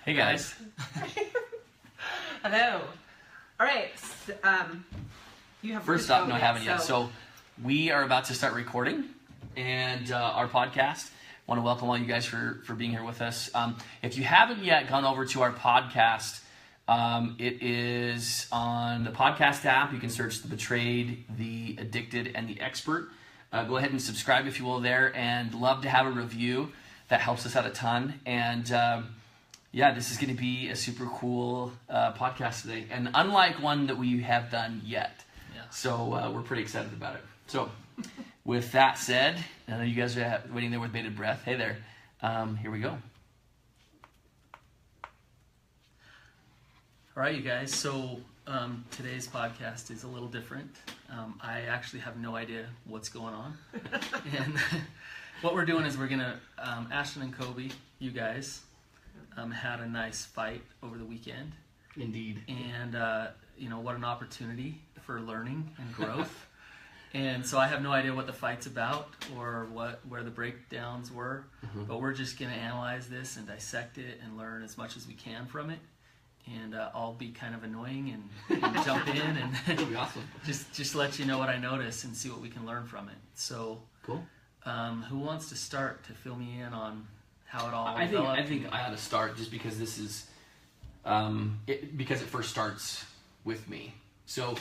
Hey guys. Hello. All right. You have First off, no, I haven't yet. So we are about to start recording and our podcast. I want to welcome all you guys for being here with us. If you haven't yet gone over to our podcast, it is on the podcast app. You can search The Betrayed, The Addicted, and The Expert. Go ahead and subscribe if you will there, and love to have a review. That helps us out a ton. And yeah, this is going to be a super cool podcast today, and unlike one that we have done yet. Yeah. So we're pretty excited about it. So with that said, I know you guys are waiting there with bated breath. Hey there. Here we go. All right, you guys. So today's podcast is a little different. I actually have no idea what's going on. And what we're doing is we're going to, Ashlynn and Coby, you guys, had a nice fight over the weekend. Indeed. And, you know, what an opportunity for learning and growth. And so I have no idea what the fight's about or where the breakdowns were. Mm-hmm. But we're just going to analyze this and dissect it and learn as much as we can from it. And I'll be kind of annoying and jump in and That'll be awesome. just let you know what I notice and see what we can learn from it. So cool. Who wants to start to fill me in on how it all developed? I think I ought to start just because this is because it first starts with me. So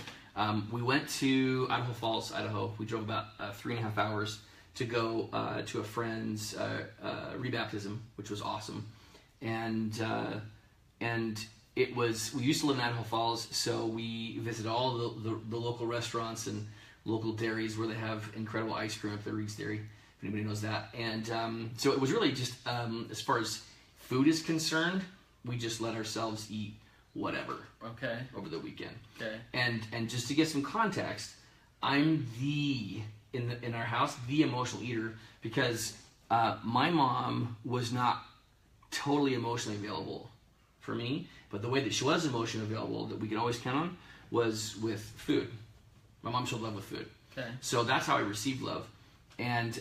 we went to Idaho Falls, Idaho. We drove about 3.5 hours to go to a friend's rebaptism, which was awesome, and it was, we used to live in Idaho Falls, so we visited all the local restaurants and local dairies where they have incredible ice cream up there, Reed's Dairy, if anybody knows that. And so it was really just, as far as food is concerned, we just let ourselves eat whatever. Okay. Over the weekend. Okay. And just to get some context, I'm in our house, the emotional eater, because my mom was not totally emotionally available for me, but the way that she was emotionally available that we could always count on was with food. My mom showed love with food. Okay. So that's how I received love. And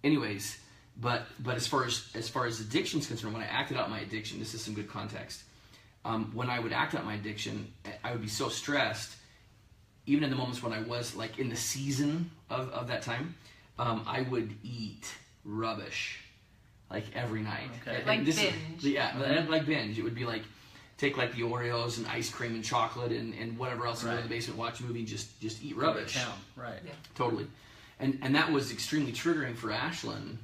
anyways, but as far as addiction is concerned, when I acted out my addiction, this is some good context. When I would act out my addiction, I would be so stressed, even in the moments when I was like in the season of that time, I would eat rubbish. Like every night. Okay. Like binge. Like binge. It would be like, take like the Oreos and ice cream and chocolate and whatever else, and go to the basement, watch a movie, and just eat rubbish. Right. Yeah. Totally. And that was extremely triggering for Ashlynn.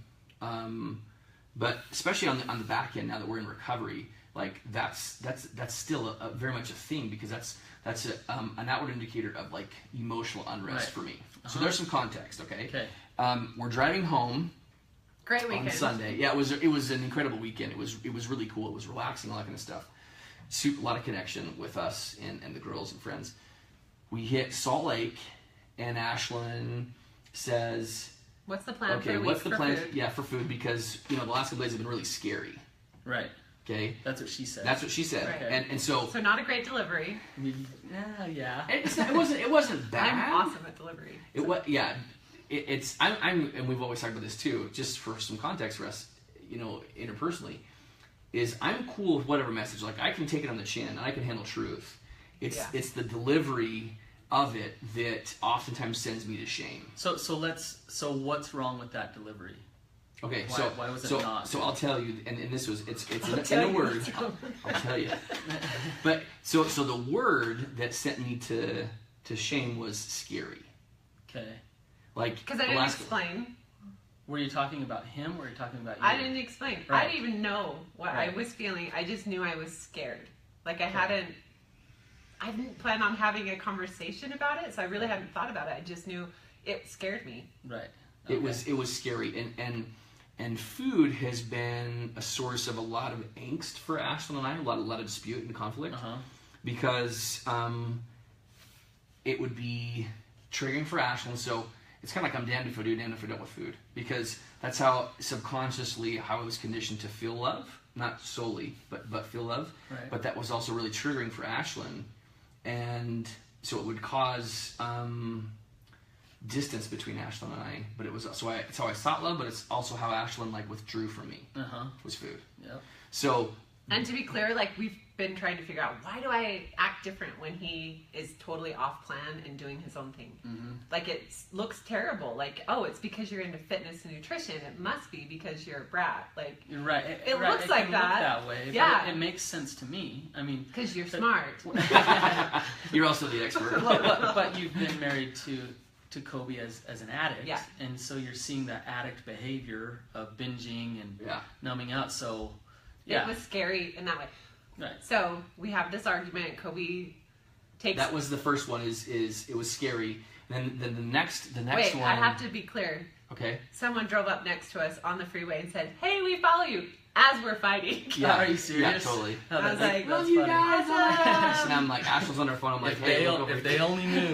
But especially on the back end, now that we're in recovery, like that's still a very much a thing, because that's an outward indicator of like emotional unrest for me. Uh-huh. So there's some context, okay? Okay. We're driving home. Great weekend. On Sunday. Yeah, it was an incredible weekend. It was really cool. It was relaxing, all that kind of stuff. A lot of connection with us and the girls and friends. We hit Salt Lake, and Ashlynn says, "What's the plan for the week what's the plan? Food? Yeah, for food, because the last couple days have been really scary." Right. Okay. That's what she said. Right. And so not a great delivery. Yeah. It wasn't bad. I'm awesome at delivery. It was, yeah. I'm and we've always talked about this too, just for some context for us, interpersonally, is I'm cool with whatever message. Like, I can take it on the chin and I can handle truth. It's the delivery of it that oftentimes sends me to shame. So what's wrong with that delivery? Okay, why was it not? So I'll tell you, and this was it's in a word. I'll tell you. But so the word that sent me to shame was scary. Okay. Like, because I didn't explain. Were you taling about him, or were you talking about you? I didn't explain. Right. I didn't even know what I was feeling. I just knew I was scared. Like, I didn't plan on having a conversation about it, so I really hadn't thought about it. I just knew it scared me. Right. Okay. It was scary, and food has been a source of a lot of angst for Ashlynn and I, a lot of dispute and conflict, because it would be triggering for Ashlynn. So it's kind of like I'm damned if I do, damned if I don't with food, because that's how subconsciously how I was conditioned to feel love, not solely, but feel love. Right. But that was also really triggering for Ashlynn, and so it would cause distance between Ashlynn and I. But it's how I sought love, but it's also how Ashlynn withdrew from me. Was food. Yep. So And to be clear, like, we've been trying to figure out, why do I act different when he is totally off plan and doing his own thing? Like, it looks terrible. Like, oh, it's because you're into fitness and nutrition. It must be because you're a brat. Like, You're right. It looks like can that. Look that way. Yeah. But it makes sense to me. I mean, because you're smart. You're also the expert. but you've been married to Coby as an addict, Yeah. and so you're seeing that addict behavior of binging and Yeah. numbing out. So, It was scary in that way. right. So we have this argument. Coby takes. That was the first one. Is it was scary. And then the next Wait, one. I have to be clear. Okay. Someone drove up next to us on the freeway and said, "Hey, we follow you," as we're fighting. Yeah. Are you serious? Yeah, totally. Oh, I was like, that's "Love funny. guys." And I'm like, Ashlyn's on her phone. I'm like, hey, look over If here. they only knew.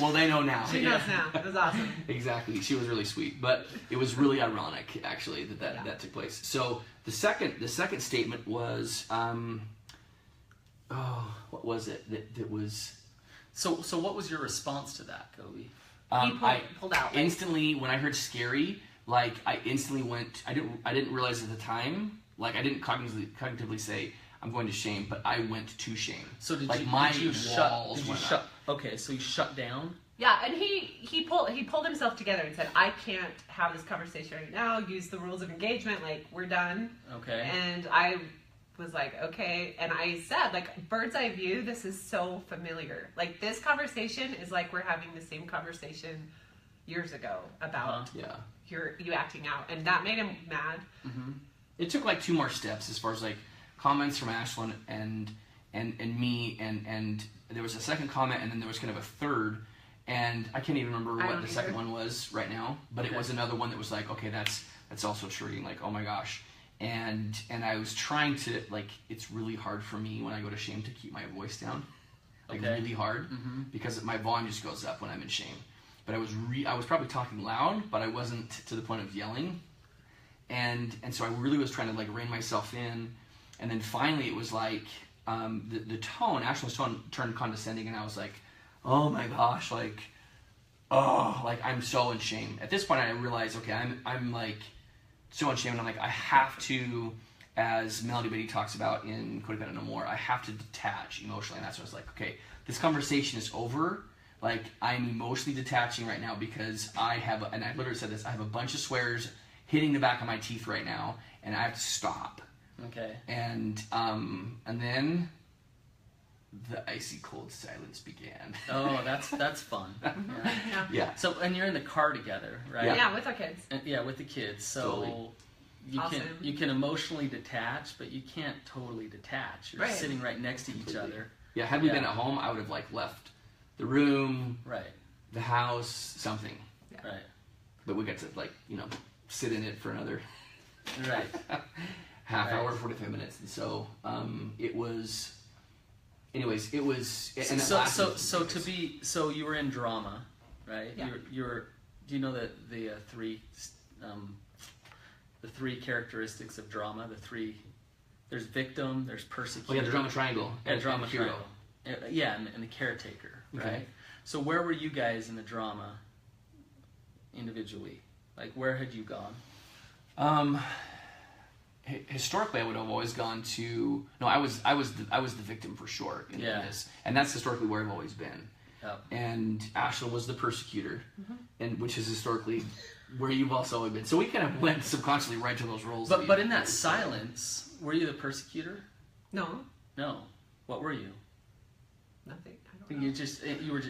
Well, they know now. She knows now. It was awesome. Exactly. She was really sweet, but it was really ironic, actually, that took place. So the second statement was, what was it? That was. So what was your response to that, Coby? He pulled out. Like, Instantly, when I heard scary, like I instantly went. I didn't realize at the time. Like I didn't cognitively say I'm going to shame, but I went to shame. So did like you my did you walls shut? went up. Okay, so you shut down. yeah, and he pulled himself together and said, "I can't have this conversation right now. Use the rules of engagement. Like, we're done." Okay. And I was like, okay. And I said, like, bird's eye view, this is so familiar. Like, this conversation is like we're having the same conversation years ago about Yeah. you acting out. And that made him mad. Mm-hmm. It took like two more steps as far as like comments from Ashlynn and me and there was a second comment and then there was kind of a third and I can't even remember what the second one was right now, but it was another one that was like, okay, that's also triggering, like, oh my gosh. And I was trying to, like, it's really hard for me when I go to shame to keep my voice down, like really hard, because my volume just goes up when I'm in shame. But I was probably talking loud, but I wasn't to the point of yelling, and so I really was trying to like rein myself in, and then finally it was like the tone, Ashlyn's tone turned condescending, and I was like, oh my gosh, like, oh, like I'm so in shame. At this point, I realized, okay, I'm like. So much shame, and I'm like, I have to, as Melody Betty talks about in Codependent No More, I have to detach emotionally, and that's when I was like, okay, this conversation is over, like, I'm emotionally detaching right now because I have, and I literally said this, I have a bunch of swears hitting the back of my teeth right now, and I have to stop. Okay. And then the icy cold silence began. Oh, that's fun. Yeah. So, and you're in the car together, right? Yeah, with our kids. And, with the kids. So Totally. you can emotionally detach, but you can't totally detach. You're sitting right next to each other. Yeah, had we been at home, I would have like left the room, Right. the house, something. Right. But we got to like, sit in it for another Right. half hour, 45 minutes. And so it was, anyways, it was, and so you were in drama, right? Yeah. You're do you know that the three characteristics of drama, there's victim, there's persecutor. Oh yeah, the drama triangle. And drama and hero. triangle. Yeah, and the caretaker, right? Okay. So where were you guys in the drama individually? Like, where had you gone? Historically, I would have always gone to. No, I was the victim for sure in this, and that's historically where I've always been. Yep. And Ashlynn was the persecutor, and which is historically where you've also been. So we kind of went subconsciously right to those roles. But in that silence, were you the persecutor? No, No. What were you? nothing. I don't know.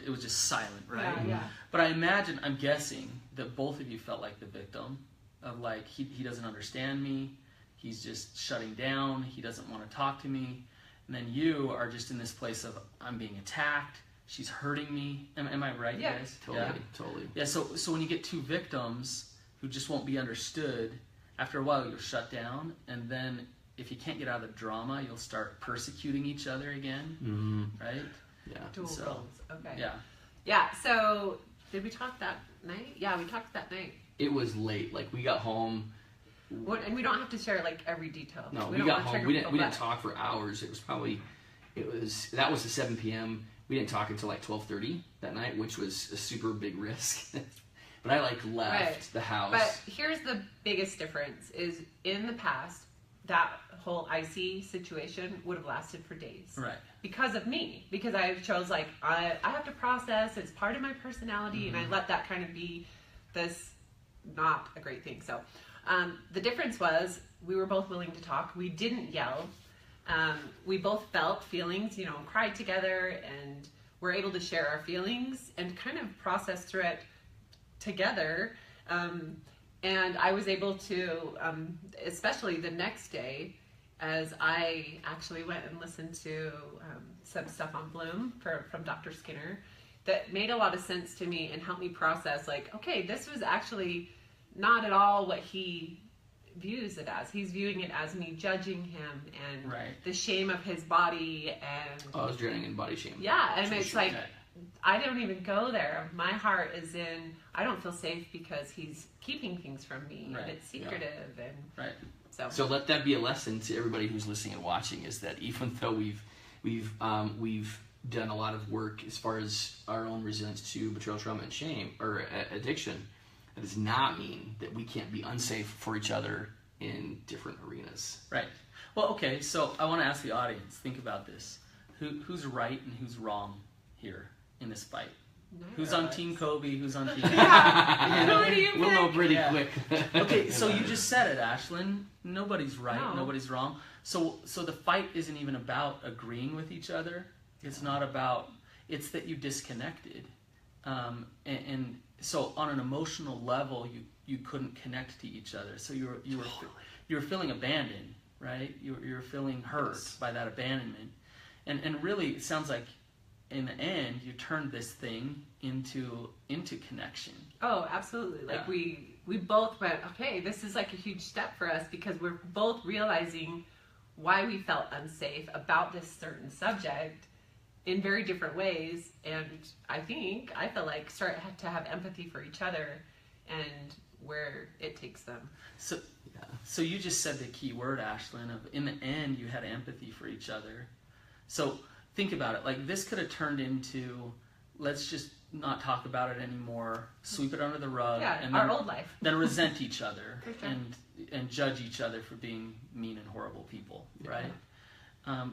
It was just silent, right? Yeah. But I'm guessing that both of you felt like the victim of like he doesn't understand me, he's just shutting down, he doesn't want to talk to me, and then you are just in this place of I'm being attacked, she's hurting me. Am I right, guys? Totally. Yeah. So when you get two victims who just won't be understood, after a while you'll shut down, and then if you can't get out of the drama, you'll start persecuting each other again, right? Yeah. Dual So, roles. Okay. Yeah. Yeah. So did we talk that night? Yeah, we talked that night. It was late. Like we got home. And we don't have to share like every detail. No, we don't got wanna home. trigger We people, didn't but- talk for hours. That was at 7 p.m. We didn't talk until like 12:30 that night, which was a super big risk. But I like left the house. But here's the biggest difference: is in the past, that whole icy situation would have lasted for days. Right. Because of me. Because I chose, like, I have to process, it's part of my personality, and I let that kind of be this not a great thing. So the difference was we were both willing to talk. We didn't yell. We both felt feelings, cried together, and were able to share our feelings and kind of process through it together. And I was able to, especially the next day, as I actually went and listened to some stuff on Bloom from Dr. Skinner, that made a lot of sense to me and helped me process, like, okay, this was actually not at all what he views it as. He's viewing it as me judging him and the shame of his body. And I was drowning in body shame. Yeah, and it's like, I don't even go there. My heart is in, I don't feel safe because he's keeping things from me, and it's secretive. And so let that be a lesson to everybody who's listening and watching, is that even though we've done a lot of work as far as our own resilience to betrayal, trauma, and shame, or addiction, that does not mean that we can't be unsafe for each other in different arenas. Right. Well, okay, so I want to ask the audience, think about this. Who's right and who's wrong here in this fight? Who's on Team Coby? Who's on Team... We'll know pretty quick. Okay, so you just said it, Ashlynn. Nobody's right, nobody's wrong. So the fight isn't even about agreeing with each other. It's not about... It's that you disconnected. And so on an emotional level, you couldn't connect to each other. So you were feeling abandoned, right? You were feeling hurt by that abandonment. And really, it sounds like in the end, you turned this thing into connection. Oh, absolutely. Like we both went, okay, this is like a huge step for us, because we're both realizing why we felt unsafe about this certain subject in very different ways. And I feel like start to have empathy for each other and where it takes them. So you just said the key word, Ashlynn, of in the end, you had empathy for each other. So think about it. Like, this could have turned into, let's just not talk about it anymore, sweep it under the rug, and our old life. Then resent each other sure. and judge each other for being mean and horrible people, right?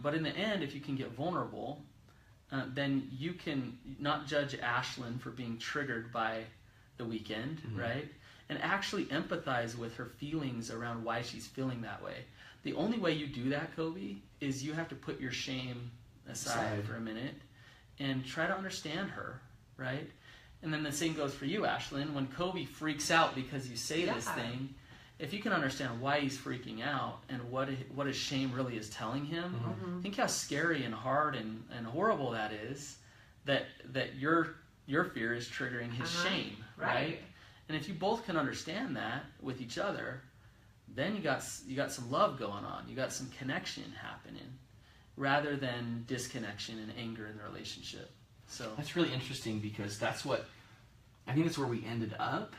But in the end, if you can get vulnerable, then you can not judge Ashlynn for being triggered by the weekend, right? And actually empathize with her feelings around why she's feeling that way. The only way you do that, Coby, is you have to put your shame aside for a minute and try to understand her, right? And then the same goes for you, Ashlynn. When Coby freaks out because you say this thing, if you can understand why he's freaking out and what his shame really is telling him, think how scary and hard and horrible that is, that your fear is triggering his shame, right? And if you both can understand that with each other, then you got some love going on. You got some connection happening, rather than disconnection and anger in the relationship. So that's really interesting, because that's where we ended up.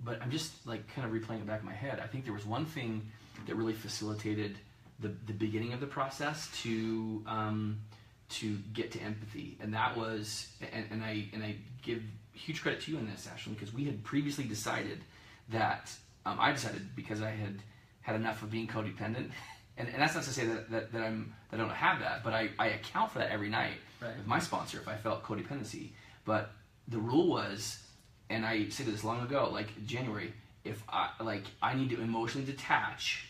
But I'm just like kind of replaying the back of my head. I think there was one thing that really facilitated the beginning of the process to get to empathy, and that was, and I give huge credit to you in this, Ashlynn, because we had previously decided that I decided, because I had enough of being codependent, and that's not to say that I don't have that, but I account for that every night with my sponsor if I felt codependency. But the rule was, and I said this long ago, like January, if I need to emotionally detach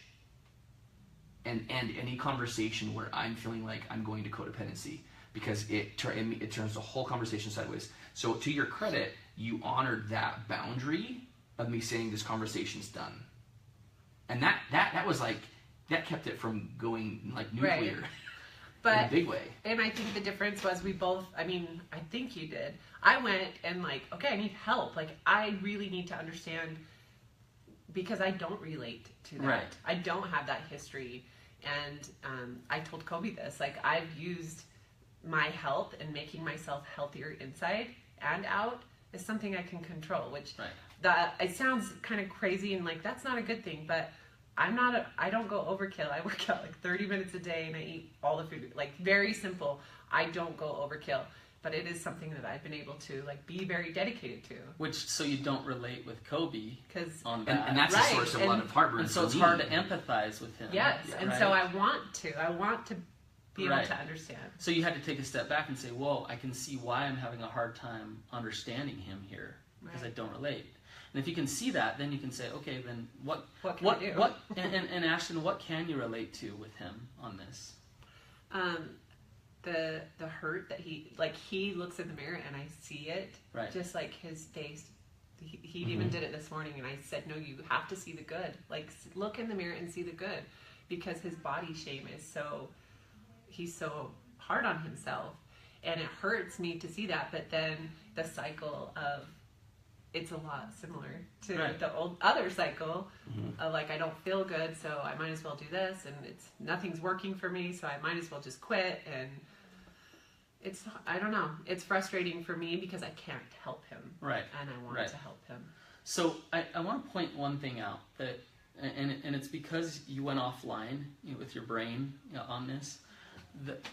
and end any conversation where I'm feeling like I'm going to codependency, because it turns the whole conversation sideways. So to your credit, you honored that boundary of me saying this conversation's done, and that was like, that kept it from going like nuclear. But in a big way. And I think the difference was we both, I think you did. I went and like, okay, I need help. Like, I really need to understand, because I don't relate to that. Right. I don't have that history. And I told Coby this, like, I've used my health and making myself healthier inside and out is something I can control, which it sounds kind of crazy and like, that's not a good thing, but I don't go overkill. I work out like 30 minutes a day and I eat all the food, like very simple. I don't go overkill. but it is something that I've been able to like be very dedicated to. Which, so you don't relate with Coby on that. And that's right. a source of a lot of heartburn. And so it's hard to empathize with him. Yes, and right? so I want to be able to understand. So you had to take a step back and say, whoa, I can see why I'm having a hard time understanding him here, because I don't relate. And if you can see that, then you can say, okay, then what can I do? And Ashlynn, what can you relate to with him on this? The hurt that he looks in the mirror and I see it, right. Just like his face. He even did it this morning, and I said, no, you have to see the good. Like, look in the mirror and see the good, because his body shame is he's so hard on himself, and it hurts me to see that. But then the cycle of, it's a lot similar to the other cycle of like, I don't feel good, so I might as well do this, and nothing's working for me, so I might as well just quit. And I don't know, it's frustrating for me because I can't help him, right? And I want to help him. So I want to point one thing out, that, and it's because you went offline with your brain on this. That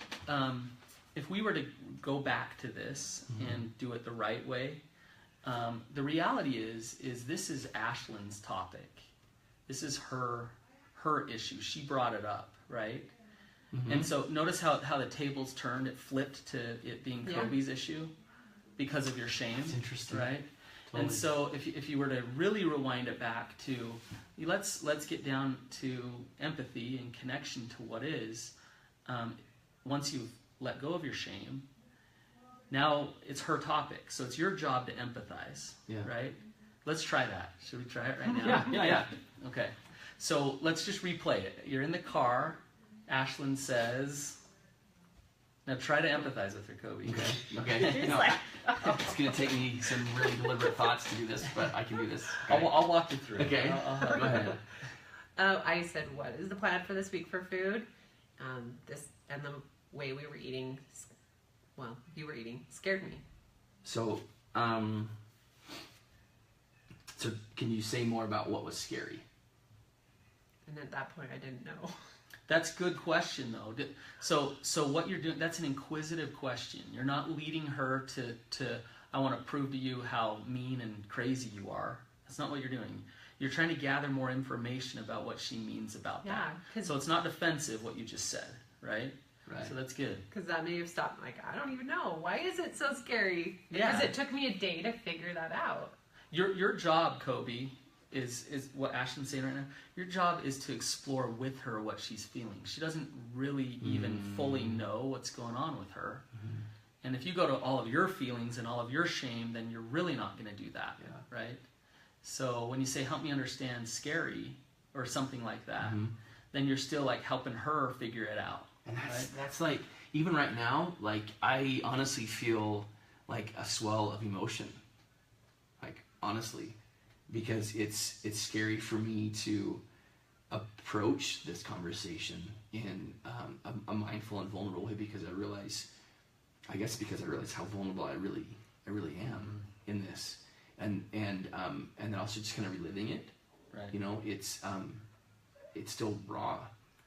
if we were to go back to this and do it the right way. The reality is this is Ashlynn's topic. This is her issue. She brought it up, right? And so notice how the tables turned. It flipped to it being Coby's issue because of your shame. That's interesting, right? Totally. And so if you were to really rewind it back to, let's get down to empathy and connection to what is. Once you've let go of your shame, now it's her topic, so it's your job to empathize, right? Let's try that. Should we try it right now? Yeah. Okay. So let's just replay it. You're in the car. Ashlynn says, now try to empathize with her, Coby. Okay. No, it's going to take me some really deliberate thoughts to do this, but I can do this. Okay. I'll walk you through it. Okay. Go ahead. I said, what is the plan for this week for food? This and the way we were eating, well, you were eating, scared me. So, so can you say more about what was scary? And at that point, I didn't know. That's a good question, though. So what you're doing, that's an inquisitive question. You're not leading her to I want to prove to you how mean and crazy you are. That's not what you're doing. You're trying to gather more information about what she means about that. So it's not defensive, what you just said, right? Right. So that's good. Because that may have stopped, like, I don't even know. Why is it so scary? Because it took me a day to figure that out. Your job, Coby, is what Ashlynn's saying right now. Your job is to explore with her what she's feeling. She doesn't really even fully know what's going on with her. And if you go to all of your feelings and all of your shame, then you're really not going to do that, right? So when you say, help me understand scary, or something like that, then you're still like helping her figure it out. And that's like, even right now, like, I honestly feel like a swell of emotion. Like, honestly. Because it's scary for me to approach this conversation in a mindful and vulnerable way, because I realize how vulnerable I really am in this, and then also just kind of reliving it. Right. You know, it's still raw,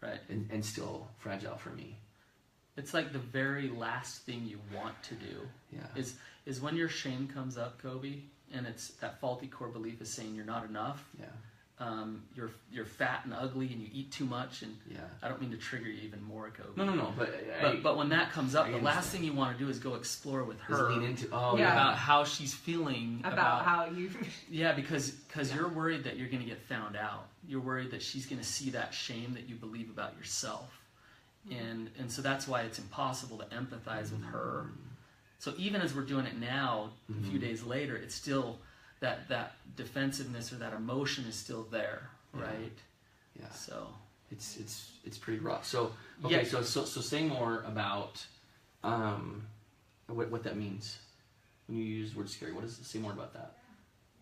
right, and still fragile for me. It's like the very last thing you want to do is when your shame comes up, Coby. And it's that faulty core belief is saying you're not enough. You're fat and ugly, and you eat too much. And I don't mean to trigger you even more, Coby. No. But when that comes up, the last thing you want to do is go explore with her. Lean into about how she's feeling. About how you. Because you're worried that you're going to get found out. You're worried that she's going to see that shame that you believe about yourself, and so that's why it's impossible to empathize with her. So even as we're doing it now, a few days later, it's still that defensiveness or that emotion is still there, right? Yeah. So it's pretty rough. So okay, so say more about what that means when you use the word scary. What does it say more about that?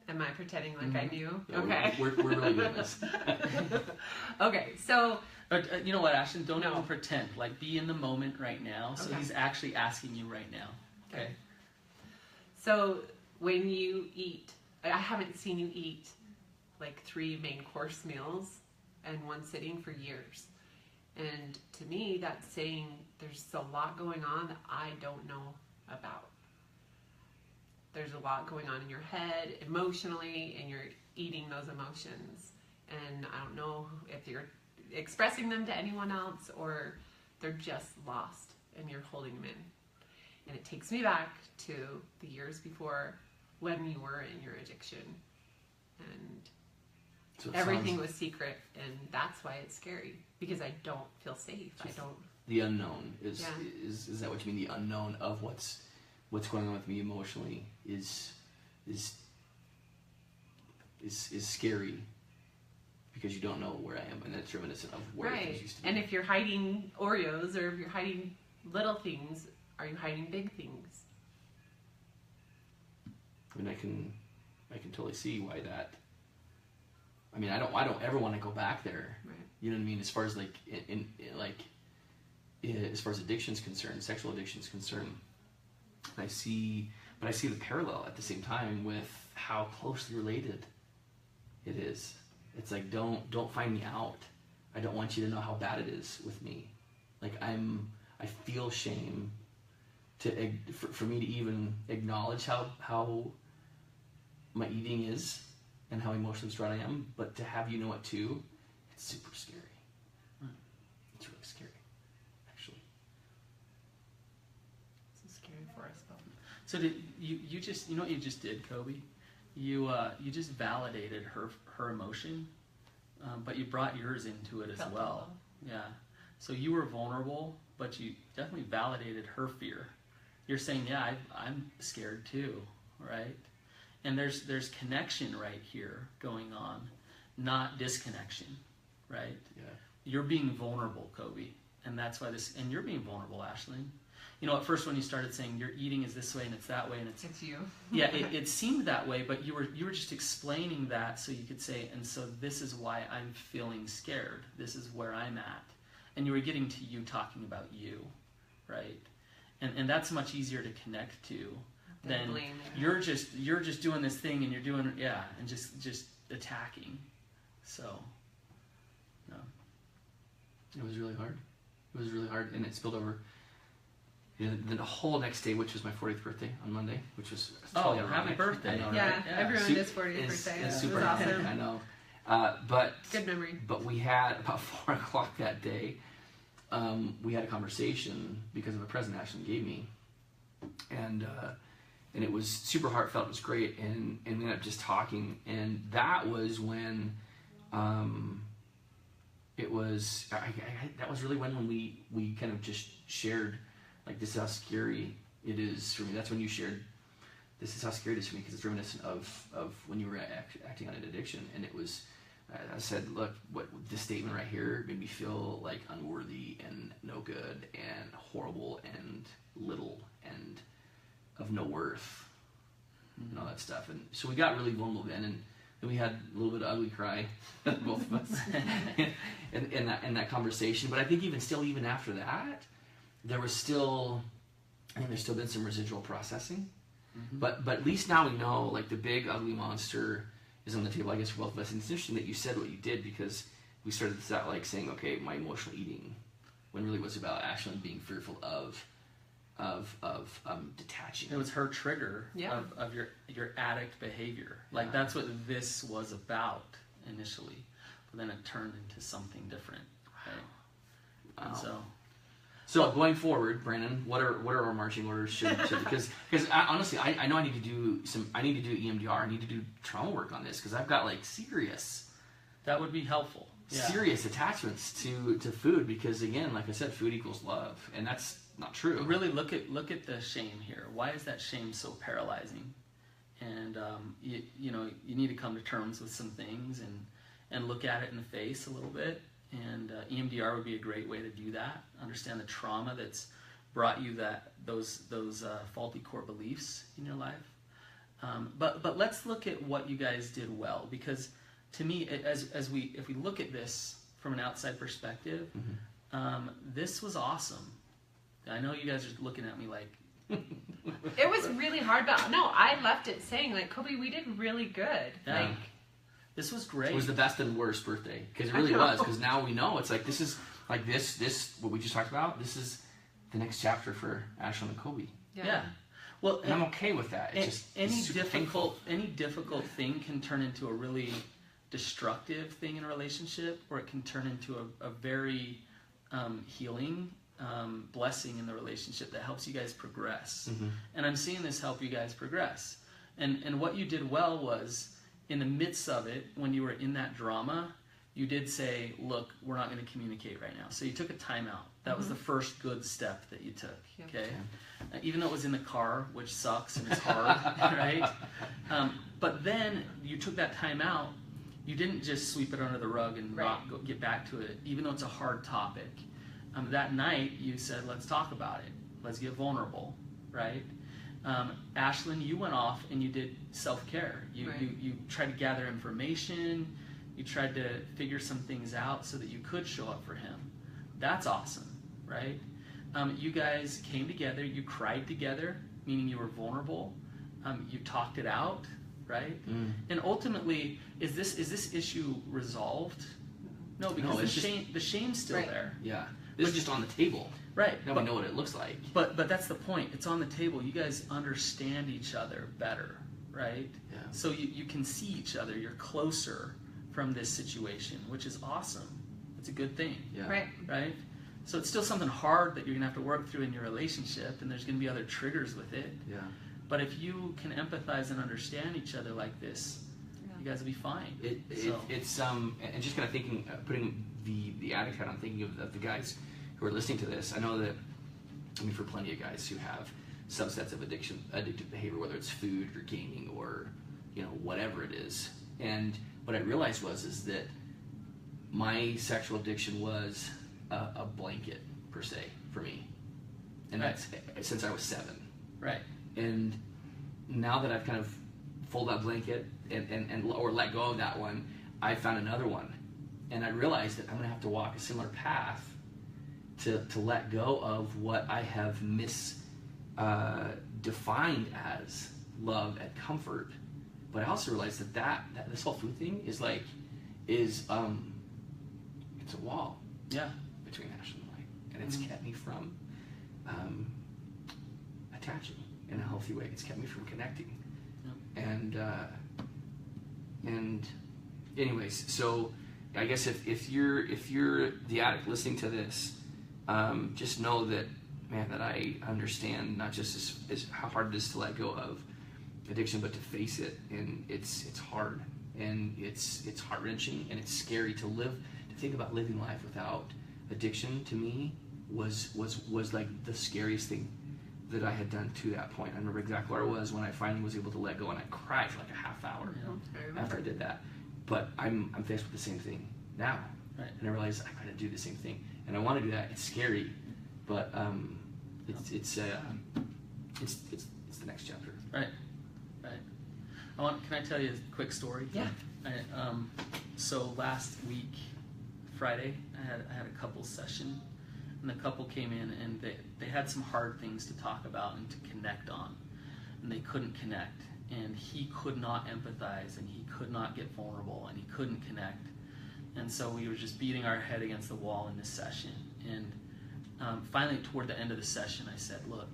Am I pretending like I knew? Yeah, okay. We're really doing this. Okay, so. You know what, Ashlynn? Don't even pretend. Like, be in the moment right now. So he's actually asking you right now. Okay. So when you eat, I haven't seen you eat like 3 main course meals in one sitting for years. And to me, that's saying there's a lot going on that I don't know about. there's a lot going on in your head emotionally, and you're eating those emotions. And I don't know if you're expressing them to anyone else or they're just lost and you're holding them in. And it takes me back to the years before when you were in your addiction. And so everything was secret, and that's why it's scary, because I don't feel safe. I don't. The unknown is that what you mean? The unknown of what's going on with me emotionally is scary, because you don't know where I am, and that's reminiscent of where things used to be. And if you're hiding Oreos, or if you're hiding little things, are you hiding big things? I mean, I can totally see why that. I mean, I don't ever want to go back there. Right. You know what I mean? As far as as far as addiction's concerned, sexual addiction's concerned, I see the parallel at the same time with how closely related it is. It's like, don't find me out. I don't want you to know how bad it is with me. Like I feel shame for me to even acknowledge how my eating is and how emotionally distraught I am, but to have you know it too, it's super scary. It's really scary, actually. It's scary for us both. So did you just, you know what you just did, Coby? You just validated her emotion, but you brought yours into it as well. Yeah. So you were vulnerable, but you definitely validated her fear. You're saying, yeah, I'm scared too, right? And there's connection right here going on, not disconnection, right? Yeah. You're being vulnerable, Coby, and that's why and you're being vulnerable, Ashlynn. You know, at first when you started saying your eating is this way and it's that way and it's you. Yeah, it seemed that way, but you were just explaining that so you could say, and so this is why I'm feeling scared. This is where I'm at. And you were getting to you talking about you, right? And that's much easier to connect to than you're just doing this thing and you're doing and just attacking. So no. It was really hard. It was really hard, and it spilled over. The whole next day, which was my 40th birthday on Monday, which was totally happy birthday! Know, yeah, right? Everyone does 40th birthday. It's super it was awesome. I know, but good memory. But we had about 4 o'clock that day. We had a conversation because of a present Ashlynn gave me, and it was super heartfelt. It was great, and we ended up just talking, and that was when. It was that was really when we kind of just shared, like, this is how scary it is for me. That's when you shared, this is how scary it is for me, because it's reminiscent of when you were acting on an addiction. And it was, I said, look, what this statement right here made me feel like unworthy and no good and horrible and little and of no worth and all that stuff. And so we got really vulnerable then, and then we had a little bit of ugly cry, both of us, in that conversation. But I think even after that, there was still, I think there's still been some residual processing. Mm-hmm. But at least now we know, like, the big ugly monster is on the table, I guess, for both of us. And it's interesting that you said what you did, because we started this out like saying, okay, my emotional eating, when really was about Ashlynn being fearful of detaching. It was her trigger of your addict behavior. Like, that's what this was about initially, but then it turned into something different. Right? Wow. So going forward, Brannon, what are our marching orders? Because honestly, I know I need to do EMDR. I need to do trauma work on this, because I've got, like, serious. That would be helpful. Yeah. Serious attachments to food, because, again, like I said, food equals love, and that's not true. Really look at the shame here. Why is that shame so paralyzing? And you need to come to terms with some things and look at it in the face a little bit. And EMDR would be a great way to do that. Understand the trauma that's brought you those faulty core beliefs in your life. But let's look at what you guys did well, because to me, if we look at this from an outside perspective, this was awesome. I know you guys are looking at me like... It was really hard, but no, I left it saying, like, Coby, we did really good. Yeah. Like, this was great. It was the best and worst birthday, because it really was. Because now we know it's like, this is like this what we just talked about. This is the next chapter for Ashlynn and Coby. Yeah. Well, and I'm okay with that. It's just any super painful. difficult thing can turn into a really destructive thing in a relationship, or it can turn into a very healing blessing in the relationship that helps you guys progress. And I'm seeing this help you guys progress. And what you did well was, in the midst of it, when you were in that drama, you did say, look, we're not going to communicate right now. So you took a timeout. That was the first good step that you took. Okay, even though it was in the car, which sucks and it's hard, right? But then you took that timeout. You didn't just sweep it under the rug and not get back to it, even though it's a hard topic. That night, you said, let's talk about it. Let's get vulnerable, right? Ashlynn, you went off and you did self-care. You tried to gather information. You tried to figure some things out so that you could show up for him. That's awesome, right? You guys came together. You cried together, meaning you were vulnerable. You talked it out, right? And ultimately, is this issue resolved? No, because the shame's still there. Yeah. This is just on the table. Right. Now we know what it looks like. But that's the point. It's on the table. You guys understand each other better, right? Yeah. So you can see each other. You're closer from this situation, which is awesome. It's a good thing. Yeah. Right? So it's still something hard that you're going to have to work through in your relationship, and there's going to be other triggers with it. Yeah. But if you can empathize and understand each other like this, you guys will be fine. It's and just kind of thinking, putting the addict hat on, thinking of the guys who are listening to this. I know that, for plenty of guys who have subsets of addictive behavior, whether it's food or gaming or, whatever it is. And what I realized is that my sexual addiction was a blanket, per se, for me. And that's since I was 7. Right. And now that I've kind of folded that blanket or let go of that one, I found another one. And I realized that I'm going to have to walk a similar path to let go of what I have defined as love and comfort. But I also realized that this whole food thing is it's a wall. Yeah. Between Ashlynn and I, and it's kept me from attaching in a healthy way. It's kept me from connecting. Yeah. And anyways, so I guess if you're the addict listening to this, just know that, man, that I understand not just as how hard it is to let go of addiction, but to face it. And it's hard, and it's heart-wrenching, and it's scary to think about living life without addiction. To me was like the scariest thing that I had done to that point. I remember exactly where I was when I finally was able to let go, and I cried for like a half hour after I did that. But I'm faced with the same thing now, and I realize I gotta do the same thing, and I want to do that. It's scary, but it's the next chapter. Right. Can I tell you a quick story? Yeah. So last week, Friday, I had a couple session, and the couple came in and they had some hard things to talk about and to connect on, and they couldn't connect, and he could not empathize, and he could not get vulnerable, and he couldn't connect, and so we were just beating our head against the wall in this session. And finally, toward the end of the session, I said, look,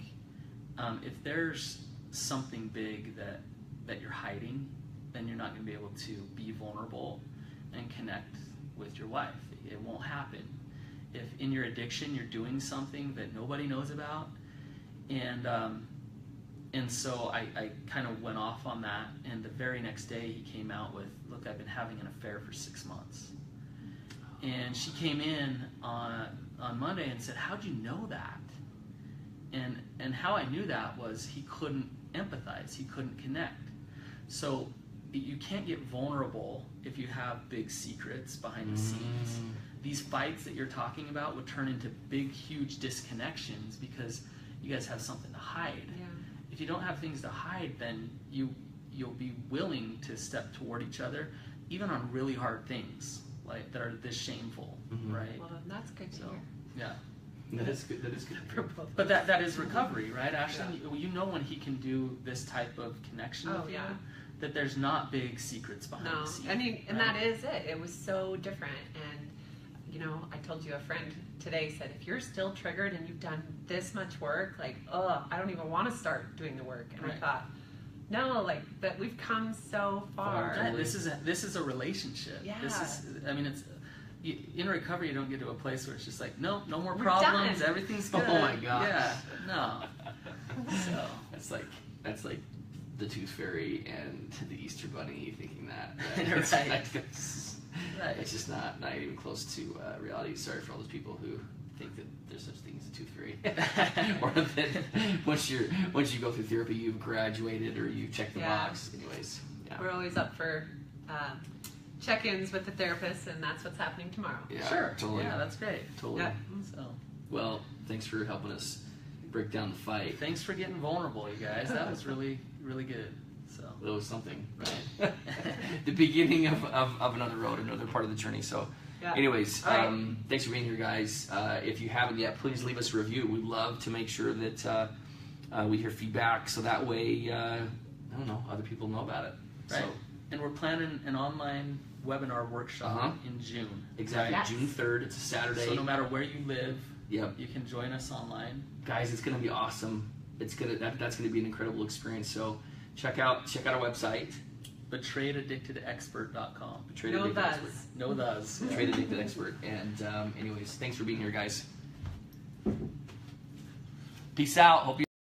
if there's something big that you're hiding, then you're not going to be able to be vulnerable and connect with your wife. It won't happen. If in your addiction you're doing something that nobody knows about, and so I kind of went off on that, and the very next day he came out with, look, I've been having an affair for 6 months. And she came in on Monday and said, how'd you know that? And how I knew that was he couldn't empathize, he couldn't connect. So you can't get vulnerable if you have big secrets behind the scenes. These fights that you're talking about would turn into big, huge disconnections because you guys have something to hide. Yeah. If you don't have things to hide, then you'll be willing to step toward each other, even on really hard things like that are this shameful, right? Well, that's good to hear. Yeah. That is good. That is good. But that is recovery, right, Ashlynn? Yeah. You know when he can do this type of connection with you, that there's not big secrets behind the scenes. And that is it. It was so different, and you know, I told you a friend today said, if you're still triggered and you've done this much work, like, I don't even want to start doing the work. And I thought, no, like, that we've come so far. This is a relationship. Yeah. In recovery, you don't get to a place where it's just like, no more We're problems, done. everything's good. Oh my gosh. Yeah, no. So That's like the Tooth Fairy and the Easter Bunny thinking that. Right. It's just not even close to reality. Sorry for all those people who think that there's such thing as a Tooth Fairy, or that once you go through therapy, you've graduated or you've checked the box. Anyways, we're always up for check-ins with the therapist, and that's what's happening tomorrow. Yeah, sure. Totally. Yeah, that's great. Totally. Yeah. So, Well, thanks for helping us break down the fight. thanks for getting vulnerable, you guys. That was really, really good. So, That was something, right? The beginning of another road, another part of the journey. So, anyways, thanks for being here, guys. If you haven't yet, please leave us a review. We'd love to make sure that we hear feedback, so that way, other people know about it. right. So, And we're planning an online webinar workshop in June. exactly, Yes. June 3rd. It's a Saturday. So no matter where you live, Yep. you can join us online. Guys, it's gonna be awesome. That's gonna be an incredible experience. So check out our website. BetrayedAddictedExpert.com. Betrayed No Addicted thus. Expert. No those. Betrayed Addicted Expert. And anyways, thanks for being here, guys. Peace out. Hope you